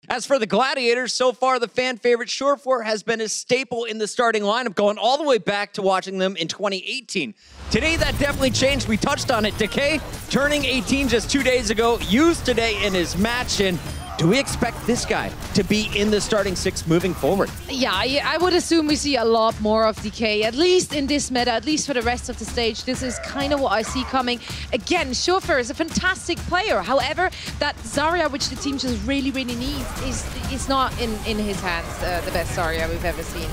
As for the Gladiators, so far the fan favorite Surefour has been a staple in the starting lineup, going all the way back to watching them in 2018. Today that definitely changed. We touched on it. Decay, turning 18 just 2 days ago, used today in his match. And do we expect this guy to be in the starting six moving forward? Yeah, I would assume we see a lot more of Decay, at least in this meta, at least for the rest of the stage. This is kind of what I see coming. Again, Surefour is a fantastic player. However, that Zarya, which the team just really, really needs, is not in his hands, the best Zarya we've ever seen.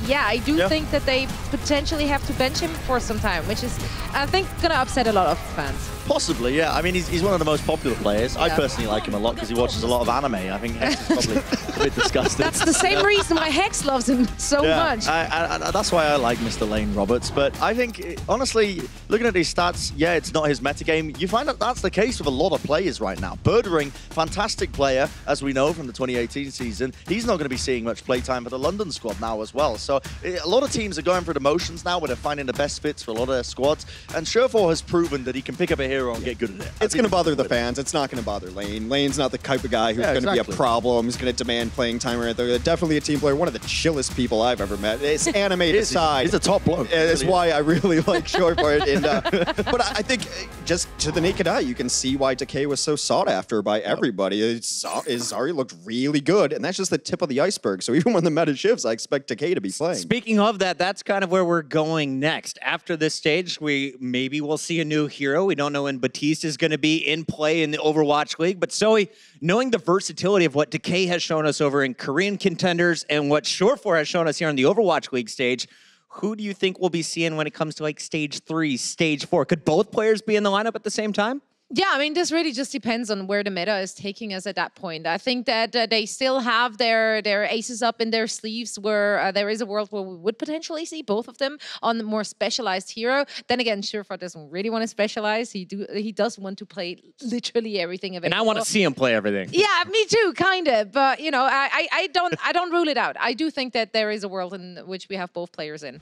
Yeah, I do think that they potentially have to bench him for some time, which is, I think, going to upset a lot of fans. Possibly, yeah. I mean, he's one of the most popular players. I personally like him a lot because he watches a lot of anime. I think Hex is probably a bit disgusting. That's the same reason why Hex loves him so much. That's why I like Mr. Lane Roberts. But I think, honestly, looking at his stats, yeah, it's not his metagame. You find that that's the case with a lot of players right now. Birdering, fantastic player, as we know from the 2018 season. He's not going to be seeing much playtime for the London squad now as well. So a lot of teams are going through the motions now where they're finding the best fits for a lot of their squads. And Surefour has proven that he can pick up a hero and get good at it. It's going to bother the fans. It's not going to bother Lane. Lane's not the type of guy who's going to be a problem. He's going to demand playing time or anything. Definitely a team player. One of the chillest people I've ever met. It's anime aside. He's a top bloke. That's why I really like Surefour. But I think just to the naked eye, you can see why Decay was so sought after by everybody. Zarya looked really good, and that's just the tip of the iceberg. So even when the meta shifts, I expect Decay to be playing. Speaking of that, that's kind of where we're going next. After this stage, maybe we'll see a new hero. We don't know when Batiste is going to be in play in the Overwatch League. But Zoe, knowing the versatility of what Decay has shown us over in Korean contenders and what Surefour has shown us here on the Overwatch League stage, who do you think we'll be seeing when it comes to like stage 3, stage 4? Could both players be in the lineup at the same time? Yeah, I mean, this really just depends on where the meta is taking us at that point. I think that they still have their aces up in their sleeves where there is a world where we would potentially see both of them on the more specialized hero. Then again, Surefour doesn't really want to specialize. He does want to play literally everything available. And I want to see him play everything. Yeah, me too, kind of. But, you know, I don't rule it out. I do think that there is a world in which we have both players in.